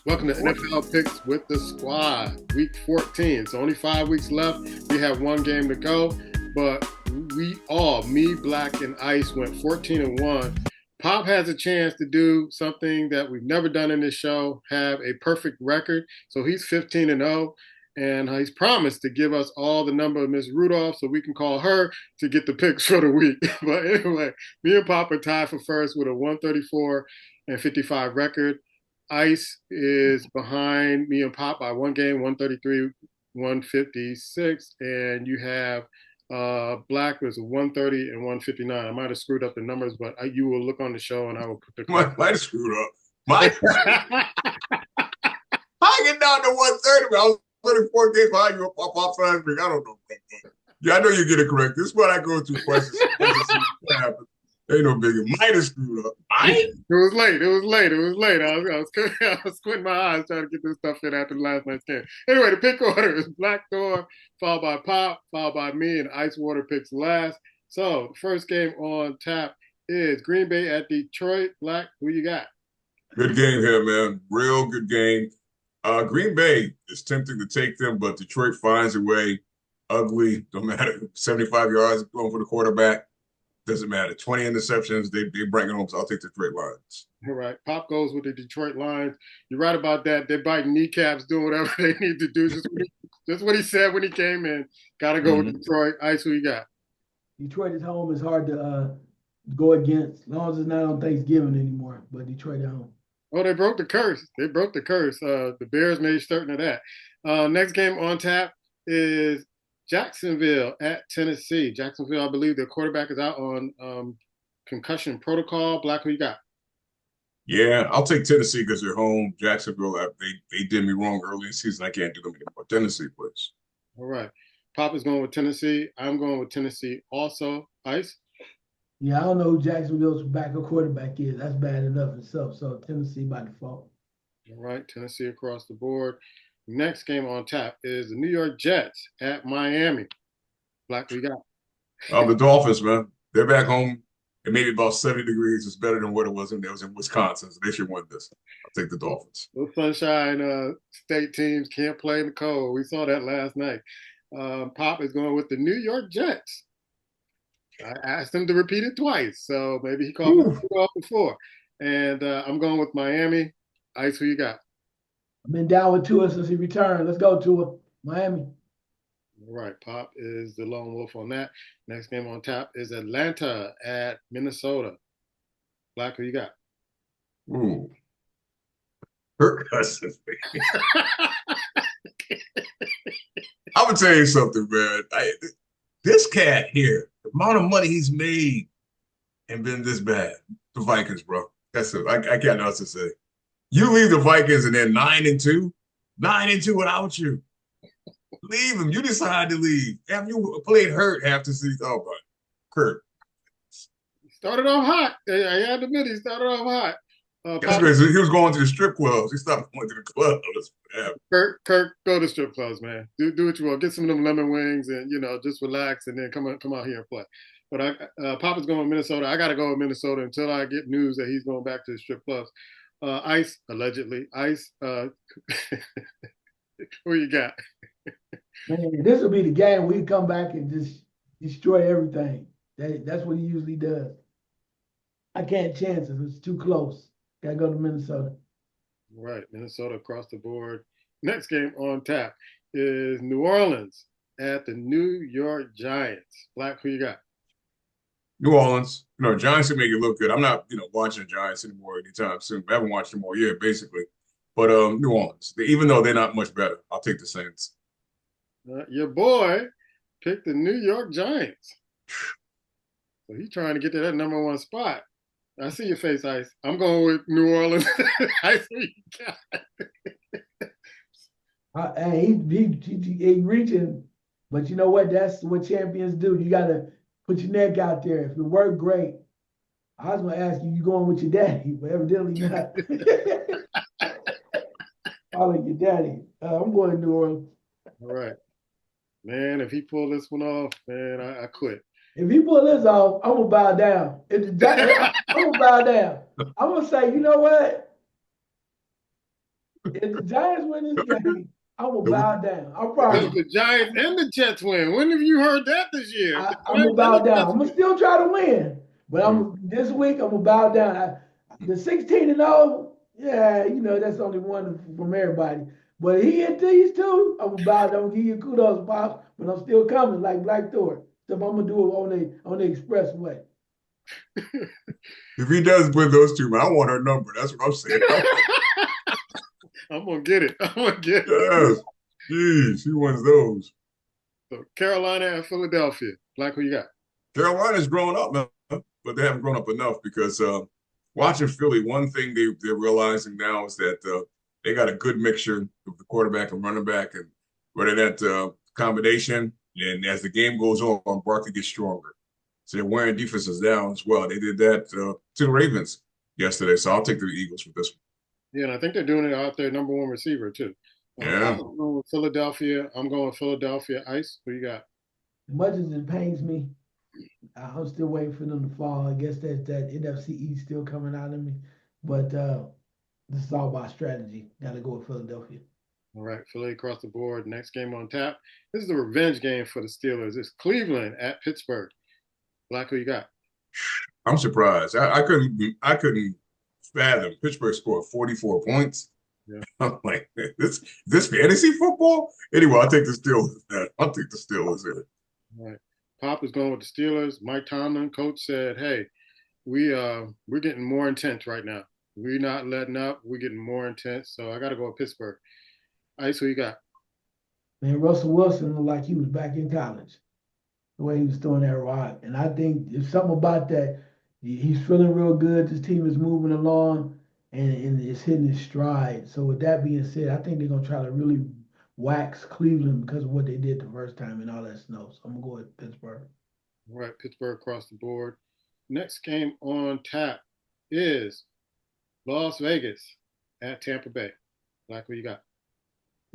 Welcome to NFL Picks with the Squad, Week 14. So only 5 weeks left. We have one game to go, but we all, me, Black, and Ice, went 14-1. Pop has a chance to do something that we've never done in this show, have a perfect record. So he's 15-0, and he's promised to give us all the number of Miss Rudolph so we can call her to get the picks for the week. But anyway, me and Pop are tied for first with a 134-55 record. Ice is behind me and Pop by one game, 133-156, and you have Black was 130 and 159. I might have screwed up the numbers, but you will look on the show and I will put the might have screwed up. I get down to 130, I was 34 games behind you. Pop I don't know. Yeah, I know you get it correct. This is what I go through questions. Ain't no biggie. Might have screwed up. It was late. I was squinting my eyes trying to get this stuff in after the last night's game. Anyway, the pick order is Black Thor, followed by Pop, followed by me, and Ice Water picks last. So the first game on tap is Green Bay at Detroit. Black, who you got? Good game here, man. Real good game. Green Bay is tempting to take them, but Detroit finds a way. Ugly, don't matter. 75 yards going for the quarterback. Doesn't matter. 20 interceptions, they bring it home, so I'll take the Detroit Lions. All right. Pop goes with the Detroit Lions. You're right about that. They're biting kneecaps, doing whatever they need to do. Just what he said when he came in. Got to go with Detroit. Ice, who you got? Detroit at home is hard to go against, as long as it's not on Thanksgiving anymore, but Detroit at home. Oh, they broke the curse. The Bears made certain of that. Next game on tap is Jacksonville at Tennessee. Jacksonville, I believe their quarterback is out on concussion protocol. Black, who you got? Yeah, I'll take Tennessee because they're home. Jacksonville, they did me wrong early in the season. I can't do them anymore. Tennessee, please. All right. Pop is going with Tennessee. I'm going with Tennessee also. Ice? Yeah, I don't know who Jacksonville's backup quarterback is. That's bad enough itself. So Tennessee by default. All right, Tennessee across the board. Next game on tap is the New York Jets at Miami. Black, we got? The Dolphins, man. They're back home. It may be about 70 degrees. It's better than what it was in Wisconsin. So they should win this. I'll take the Dolphins. Those Sunshine State teams can't play in the cold. We saw that last night. Pop is going with the New York Jets. I asked him to repeat it twice, so maybe he called me before. And I'm going with Miami. Ice, who you got? I've been down with Tua since he returned. Let's go, Tua. Miami. All right, Pop is the lone wolf on that. Next game on tap is Atlanta at Minnesota. Black, who you got? Ooh. Kirk Cousins. I'm going to tell you something, man. This cat here, the amount of money he's made and been this bad. The Vikings, bro. That's it. I got nothing else to say. You leave the Vikings and they're 9-2. 9-2 without you. Leave him. You decide to leave. After you played hurt half the season. Oh, but Kurt. Started off hot. I had to admit, he started off hot. He was going to the strip clubs. He stopped going to the clubs. Kirk, go to strip clubs, man. Do what you want. Get some of them lemon wings and, just relax and then come out here and play. But Papa's going with Minnesota. I got to go with Minnesota until I get news that he's going back to the strip clubs. Ice, allegedly. Ice, who you got? Man, this will be the game where he come back and just destroy everything. That's what he usually does. I can't chance it. It's too close. Got to go to Minnesota. Right, Minnesota across the board. Next game on tap is New Orleans at the New York Giants. Black, who you got? New Orleans. Giants can make it look good. I'm not, watching the Giants anymore anytime soon. I haven't watched them all year, basically. But New Orleans, even though they're not much better, I'll take the Saints. Your boy picked the New York Giants. So he's trying to get to that number one spot. I see your face, Ice. I'm going with New Orleans. I see you got He reaching, but you know what? That's what champions do. You got to put your neck out there. If it worked, great. I was going to ask you going with your daddy, but evidently not. Calling your daddy. I'm going to New Orleans. All right. Man, if he pulled this one off, man, I quit. If he pull this off, I'm going to bow down. I'm going to bow down. I'm going to say, you know what? If the Giants win this game, I'm gonna The- bow down. I Because promise. the Giants and the Jets win. When have you heard that this year? If the I'm gonna Giants and bow the down. Jets I'm gonna win. still try to win, but Mm. I'm this week. I'm gonna bow down. The 16-0, yeah, that's only one from everybody. But he hit these two. I'm gonna bow down. I'm gonna give you kudos, Pops. But I'm still coming like Black Thor. So I'm gonna do it on the expressway. If he does win those two, man, I want her number. That's what I'm saying. I'm gonna get it. I'm gonna get it. Yes. Jeez, he wins those. So Carolina and Philadelphia. Black, who you got? Carolina's grown up, man, but they haven't grown up enough because watching Philly, one thing they're realizing now is that they got a good mixture of the quarterback and running back, and running that combination. And as the game goes on, Barkley gets stronger. So they're wearing defenses down as well. They did that to the Ravens yesterday, so I'll take the Eagles for this one. Yeah, and I think they're doing it out their number one receiver too. Yeah. I'm going with Philadelphia. I'm going with Philadelphia. Ice, who you got? As much as it pains me, I'm still waiting for them to fall. I guess that NFC East still coming out of me. But this is all about strategy. Got to go with Philadelphia. All right, Philly across the board. Next game on tap. This is the revenge game for the Steelers. It's Cleveland at Pittsburgh. Black, who you got? I'm surprised. I couldn't fathom Pittsburgh scored 44 points. Yeah. I'm like, this fantasy football? Anyway, I'll take the Steelers. Man. I'll take the Steelers in. All right. Pop is going with the Steelers. Mike Tomlin, coach, said, "Hey, we're getting more intense right now. We're not letting up. We're getting more intense. So I got to go with Pittsburgh." Ice, who you got? Man, Russell Wilson looked like he was back in college, the way he was throwing that rock. And I think there's something about that. He's feeling real good. This team is moving along and it's hitting its stride. So with that being said, I think they're gonna try to really wax Cleveland because of what they did the first time and all that snow. So I'm gonna go with Pittsburgh. All right, Pittsburgh across the board. Next game on tap is Las Vegas at Tampa Bay. Black, who you got?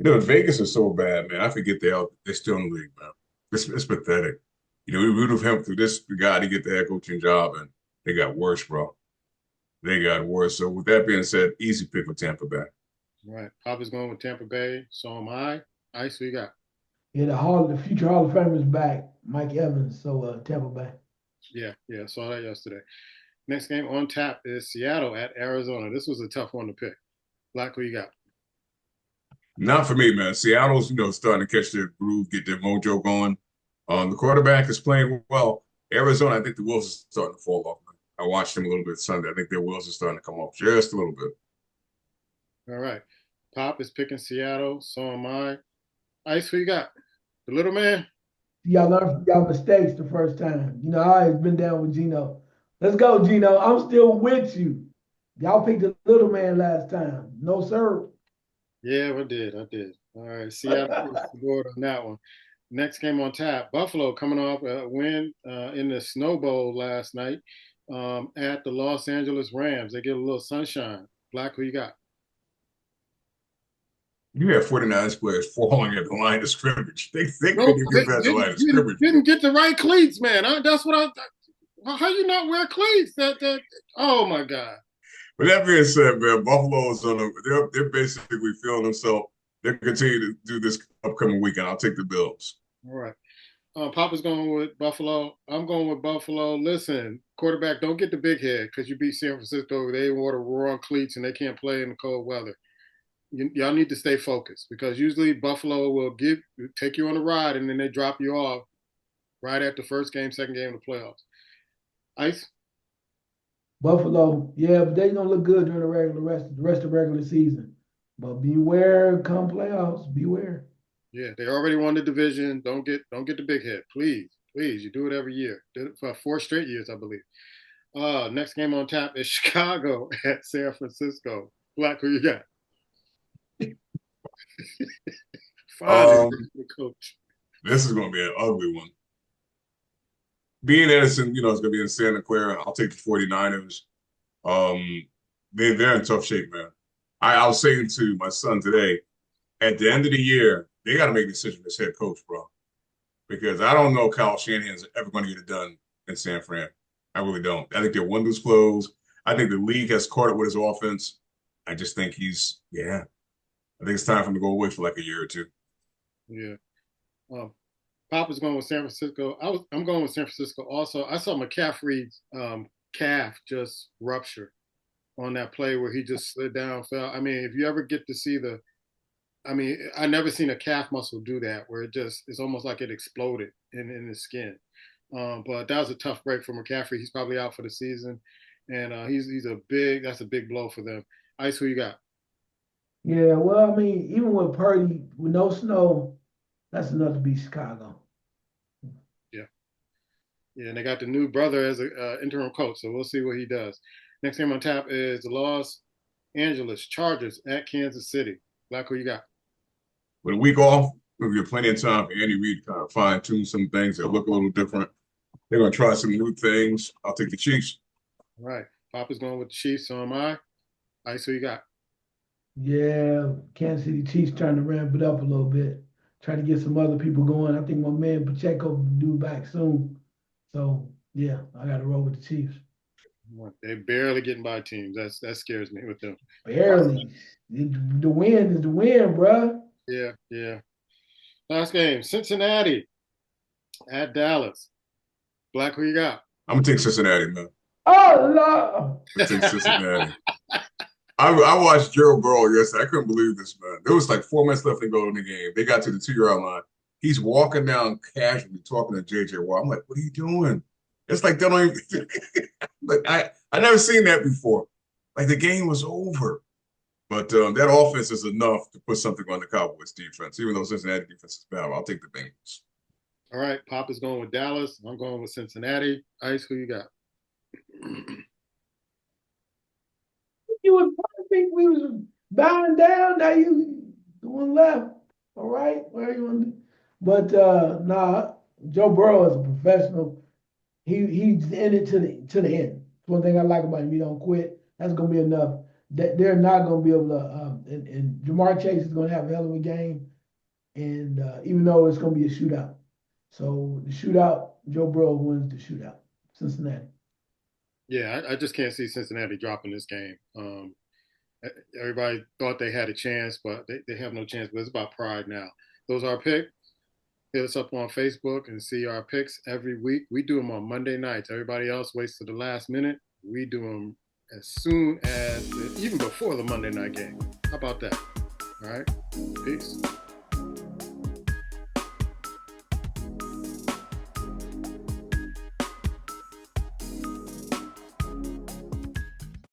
Vegas is so bad, man. I forget they're still in the league, man. It's pathetic. We root for him through this guy to get the head coaching job, and they got worse, bro. They got worse. So with that being said, easy pick for Tampa Bay. All right, Pop is going with Tampa Bay. So am I. Ice, who you got? Yeah, the future Hall of Famer is back, Mike Evans. So Tampa Bay. Yeah, saw that yesterday. Next game on tap is Seattle at Arizona. This was a tough one to pick. Black, who you got? Not for me, man. Seattle's, starting to catch their groove, get their mojo going. The quarterback is playing well. Arizona, I think the wheels are starting to fall off. I watched them a little bit Sunday. I think their wheels are starting to come off just a little bit. All right. Pop is picking Seattle. So am I. Ice, who you got? The little man? Y'all learn from y'all mistakes the first time. I always been down with Gino. Let's go, Gino. I'm still with you. Y'all picked the little man last time. No, sir. Yeah, I did. All right. Seattle across the board on that one. Next game on tap. Buffalo coming off a win in the Snow Bowl last night at the Los Angeles Rams. They get a little sunshine. Black, who you got? You have 49 players falling at the line of scrimmage. They couldn't No, even they get past the line of scrimmage. didn't get the right cleats, man. That's what how you not wear cleats? Oh my God. But that being said, man, Buffalo's they're basically feeling themselves. They'll continue to do this upcoming weekend. I'll take the Bills. All right. Papa's going with Buffalo. I'm going with Buffalo. Listen, quarterback, don't get the big head because you beat San Francisco. They wore the wrong cleats and they can't play in the cold weather. Y'all need to stay focused because usually Buffalo will take you on a ride and then they drop you off right at the first game, second game of the playoffs. Ice? Buffalo, yeah, but they gonna look good during the rest of the regular season. But beware come playoffs. Beware. Yeah, they already won the division. Don't get the big head, please. Please, you do it every year. Did it for 4 straight years, I believe. Next game on tap is Chicago at San Francisco. Black, who you got? Fine, coach. This is going to be an ugly one. Being Edison, it's going to be in Santa Clara. I'll take the 49ers. They're in tough shape, man. I was saying to my son today, at the end of the year, they got to make a decision as head coach, bro. Because I don't know Kyle Shanahan's ever going to get it done in San Fran. I really don't. I think their windows closed. I think the league has caught it with his offense. I just think he's. I think it's time for him to go away for like a year or two. Yeah. Um, Papa's going with San Francisco. I'm going with San Francisco also. I saw McCaffrey's calf just rupture on that play where he just slid down, fell. I mean, if you ever get to see I never seen a calf muscle do that where it's almost like it exploded in his skin. But that was a tough break for McCaffrey. He's probably out for the season, and that's a big blow for them. Ice, who you got? Yeah, well, I mean, even with Purdy, with no snow, that's enough to beat Chicago. Yeah, yeah, and they got the new brother as an interim coach, so we'll see what he does. Next game on tap is the Los Angeles Chargers at Kansas City. Black, who you got? With a week off, we'll get plenty of time for Andy Reid to kind of fine tune some things that look a little different. They're going to try some new things. I'll take the Chiefs. All right, Papa's going with the Chiefs, so am I. Ice, who you got? Yeah, Kansas City Chiefs trying to ramp it up a little bit, trying to get some other people going. I think my man Pacheco will due back soon. So yeah, I got to roll with the Chiefs. They're barely getting by teams. That scares me with them. Barely. The win is the win, bruh. Yeah, yeah. Last game, Cincinnati at Dallas. Black, who you got? I'm going to take Cincinnati, man. Oh, Lord. I take Cincinnati. I watched Gerald Burrow yesterday. I couldn't believe this, man. There was like 4 minutes left to go in the game. They got to the 2-yard line. He's walking down casually talking to JJ Watt. I'm like, what are you doing? It's like they don't even like I never seen that before. Like the game was over. But that offense is enough to put something on the Cowboys defense. Even though Cincinnati defense is bad, I'll take the Bengals. All right, Papa's going with Dallas. I'm going with Cincinnati. Ice, who you got? You was perfect. We was bowing down. Now you doing left. All right. Where you want to? But nah, Joe Burrow is a professional. He's in it to the end. One thing I like about him, he don't quit. That's gonna be enough. That they're not gonna be able to. And Jamar Chase is gonna have a hell of a game. And even though it's gonna be a shootout, so the shootout, Joe Burrow wins the shootout. Cincinnati. Yeah, I just can't see Cincinnati dropping this game. Everybody thought they had a chance, but they have no chance. But it's about pride now. Those are our picks. Hit us up on Facebook and see our picks every week. We do them on Monday nights. Everybody else waits to the last minute. We do them as soon as, even before the Monday night game. How about that? All right. Peace.